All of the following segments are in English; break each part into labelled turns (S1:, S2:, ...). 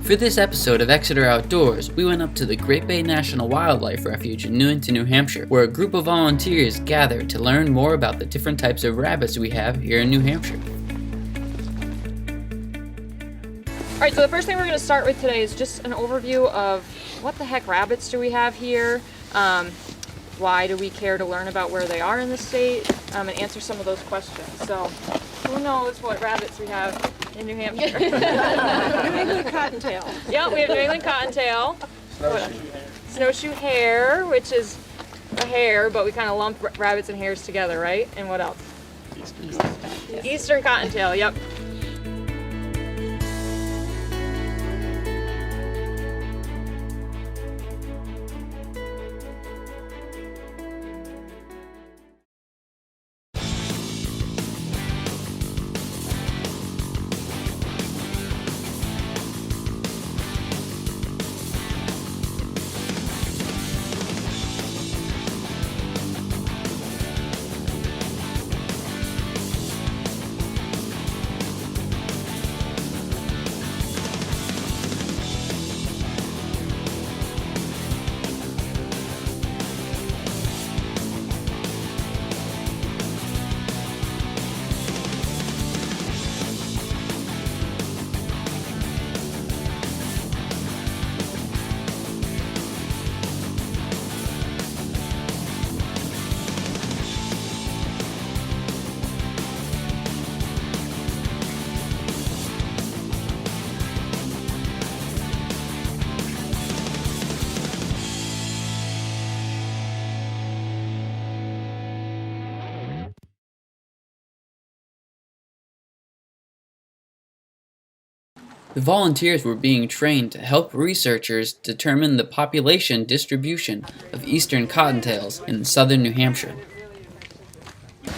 S1: For this episode of Exeter Outdoors, we went up to the Great Bay National Wildlife Refuge in Newington, New Hampshire, where a group of volunteers gathered to learn more about the different types of rabbits we have here in New Hampshire.
S2: Alright, so the first thing we're going to start with today is just an overview of what the heck rabbits do we have here, why do we care to learn about where they are in the state, and answer some of those questions. So, who knows what rabbits we have in New Hampshire?
S3: New England Cottontail.
S2: Yeah, we have New England Cottontail. Snowshoe hare, which is a hare, but we kind of lump rabbits and hares together, right? And what else? Eastern Cottontail, yep.
S1: The volunteers were being trained to help researchers determine the population distribution of eastern cottontails in southern New Hampshire.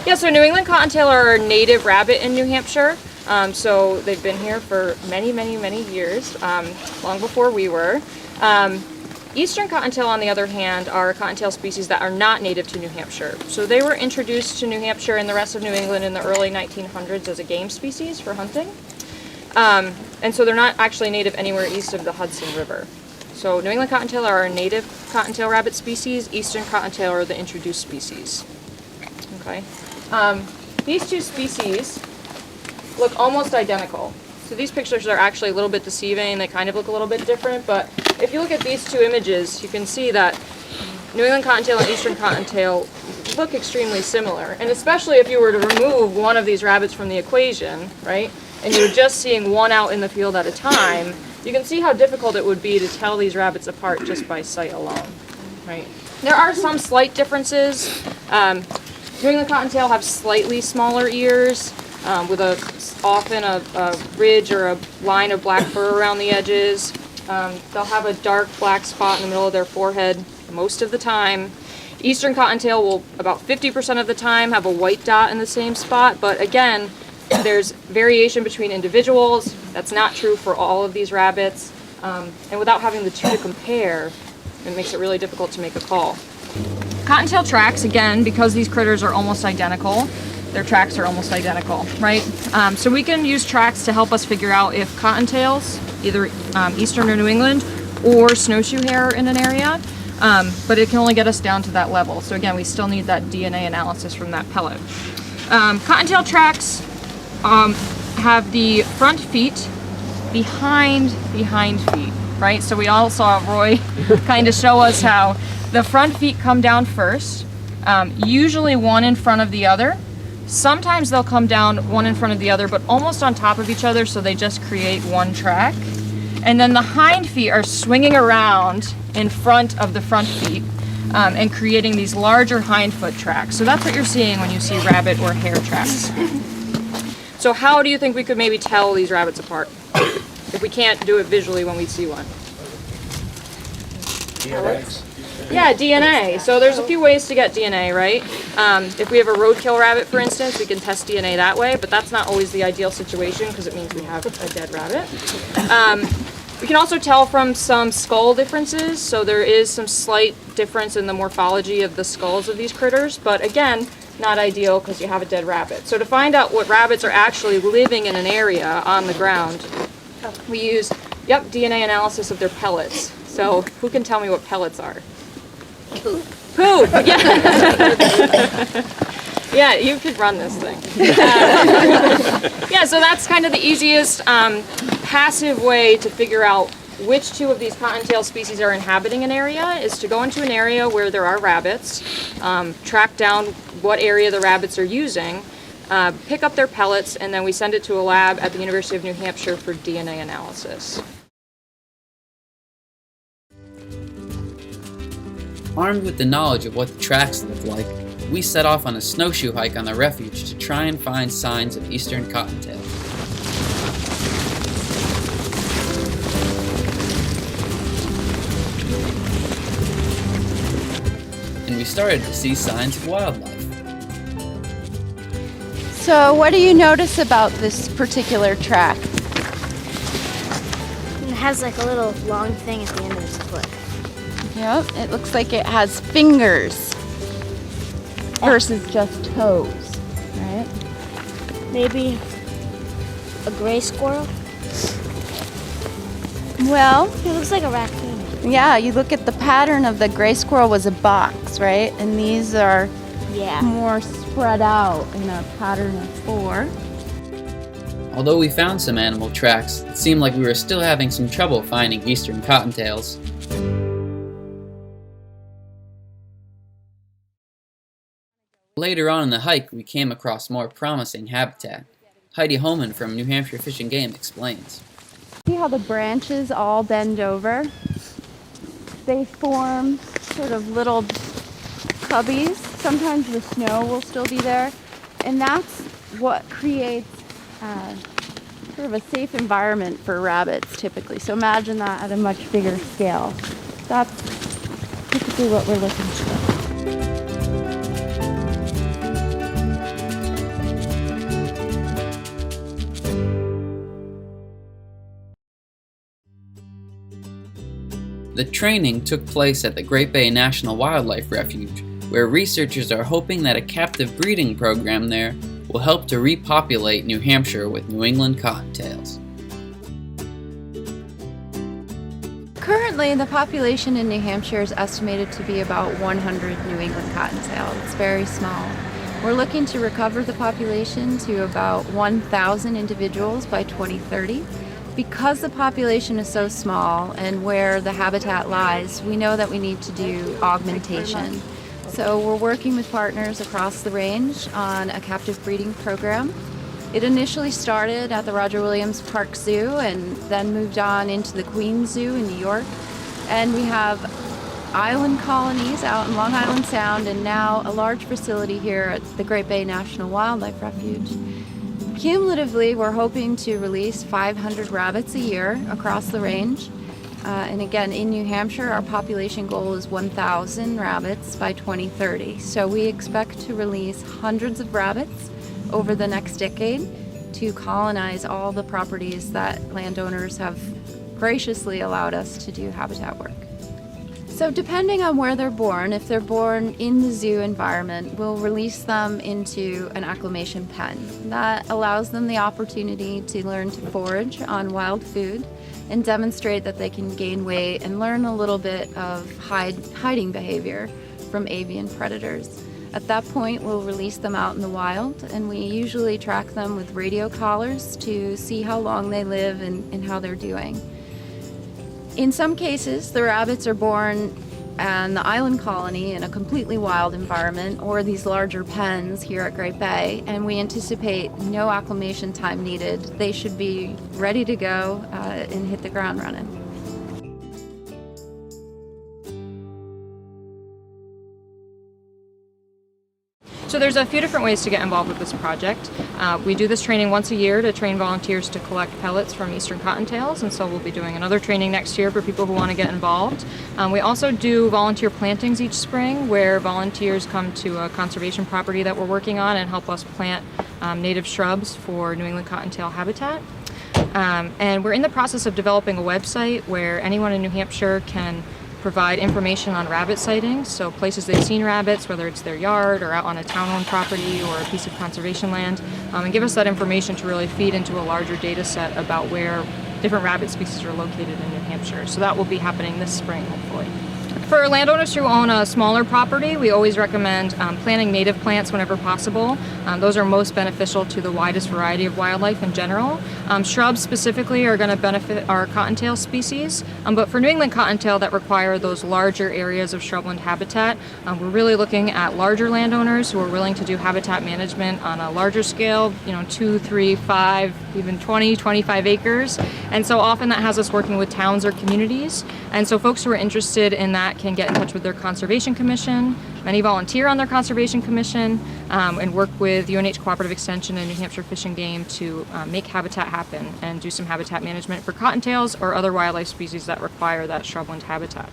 S2: Yeah, so New England Cottontail are a native rabbit in New Hampshire. So they've been here for many, many, many years, long before we were. Eastern Cottontail, on the other hand, are a cottontail species that are not native to New Hampshire. So they were introduced to New Hampshire and the rest of New England in the early 1900s as a game species for hunting. And so they're not actually native anywhere east of the Hudson River. So New England Cottontail are a native cottontail rabbit species. Eastern Cottontail are the introduced species. Okay. These two species look almost identical. So these pictures are actually a little bit deceiving. They kind of look a little bit different, but if you look at these two images, you can see that New England Cottontail and Eastern Cottontail look extremely similar. And especially if you were to remove one of these rabbits from the equation, right, and you're just seeing one out in the field at a time, you can see how difficult it would be to tell these rabbits apart just by sight alone, right? There are some slight differences. New England Cottontail have slightly smaller ears, with often a ridge or a line of black fur around the edges. They'll have a dark black spot in the middle of their forehead most of the time. Eastern Cottontail will, about 50% of the time, have a white dot in the same spot, but again, there's variation between individuals. That's not true for all of these rabbits. And without having the two to compare, it makes it really difficult to make a call. Cottontail tracks, again, because these critters are almost identical, their tracks are almost identical, right? So we can use tracks to help us figure out if cottontails, either Eastern or New England, or snowshoe hare are in an area, but it can only get us down to that level. So again, we still need that DNA analysis from that pellet. Cottontail tracks have the front feet behind feet, right? So we all saw Roy kind of show us how the front feet come down first, usually one in front of the other. Sometimes they'll come down one in front of the other, but almost on top of each other, so they just create one track. And then the hind feet are swinging around in front of the front feet and creating these larger hindfoot tracks. So that's what you're seeing when you see rabbit or hare tracks. So how do you think we could maybe tell these rabbits apart if we can't do it visually when we see one?
S3: DNA.
S2: Yeah, DNA. So there's a few ways to get DNA, right? If we have a roadkill rabbit, for instance, we can test DNA that way, but that's not always the ideal situation because it means we have a dead rabbit. We can also tell from some skull differences, so there is some slight difference in the morphology of the skulls of these critters, but again, not ideal because you have a dead rabbit. So to find out what rabbits are actually living in an area on the ground, we use Yep, DNA analysis of their pellets. So who can tell me what pellets are? Poop. Poop, yeah. Yeah, you could run this thing. Yeah, so that's kind of the easiest passive way to figure out which two of these cottontail species are inhabiting an area is to go into an area where there are rabbits, track down what area the rabbits are using, pick up their pellets, and then we send it to a lab at the University of New Hampshire for DNA analysis.
S1: Armed with the knowledge of what the tracks look like, we set off on a snowshoe hike on the refuge to try and find signs of eastern cottontail. And we started to see signs of wildlife.
S4: So what do you notice about this particular track?
S5: It has like a little long thing at the end of its foot.
S4: Yep, it looks like it has fingers versus just toes, right?
S5: Maybe a gray squirrel?
S4: Well,
S5: It looks like a raccoon.
S4: yeah, you look at the pattern of the gray squirrel was a box, right? And these are
S5: Yeah.
S4: more spread out in a pattern of 4.
S1: Although we found some animal tracks, it seemed like we were still having some trouble finding eastern cottontails. Later on in the hike, we came across more promising habitat. Heidi Holman from New Hampshire Fish and Game explains.
S4: See how the branches all bend over? They form sort of little cubbies. Sometimes the snow will still be there. And that's what creates sort of a safe environment for rabbits typically. So imagine that at a much bigger scale. That's typically what we're looking for.
S1: The training took place at the Great Bay National Wildlife Refuge, where researchers are hoping that a captive breeding program there will help to repopulate New Hampshire with New England cottontails.
S4: Currently, the population in New Hampshire is estimated to be about 100 New England cottontail. It's very small. We're looking to recover the population to about 1,000 individuals by 2030. Because the population is so small and where the habitat lies, we know that we need to do augmentation. So we're working with partners across the range on a captive breeding program. It initially started at the Roger Williams Park Zoo and then moved on into the Queens Zoo in New York. And we have island colonies out in Long Island Sound and now a large facility here at the Great Bay National Wildlife Refuge. Cumulatively, we're hoping to release 500 rabbits a year across the range. And again, in New Hampshire, our population goal is 1,000 rabbits by 2030. So we expect to release hundreds of rabbits over the next decade to colonize all the properties that landowners have graciously allowed us to do habitat work. So depending on where they're born, if they're born in the zoo environment, we'll release them into an acclimation pen. That allows them the opportunity to learn to forage on wild food and demonstrate that they can gain weight and learn a little bit of hiding behavior from avian predators. At that point, we'll release them out in the wild, and we usually track them with radio collars to see how long they live and how they're doing. In some cases, the rabbits are born in the island colony in a completely wild environment or these larger pens here at Great Bay, and we anticipate no acclimation time needed. They should be ready to go and hit the ground running.
S2: So there's a few different ways to get involved with this project. We do this training once a year to train volunteers to collect pellets from eastern cottontails, and so we'll be doing another training next year for people who want to get involved. We also do volunteer plantings each spring where volunteers come to a conservation property that we're working on and help us plant native shrubs for New England Cottontail Habitat. And we're in the process of developing a website where anyone in New Hampshire can provide information on rabbit sightings, so places they've seen rabbits, whether it's their yard or out on a town-owned property or a piece of conservation land, and give us that information to really feed into a larger data set about where different rabbit species are located in New Hampshire. So that will be happening this spring, hopefully. For landowners who own a smaller property, we always recommend planting native plants whenever possible. Those are most beneficial to the widest variety of wildlife in general. Shrubs specifically are going to benefit our cottontail species, but for New England cottontail that require those larger areas of shrubland habitat, we're really looking at larger landowners who are willing to do habitat management on a larger scale, 2, 3, 5, even 20, 25 acres. And so often that has us working with towns or communities. And so folks who are interested in that can get in touch with their Conservation Commission. Many volunteer on their Conservation Commission and work with UNH Cooperative Extension and New Hampshire Fish and Game to make habitat happen and do some habitat management for cottontails or other wildlife species that require that shrubland habitat.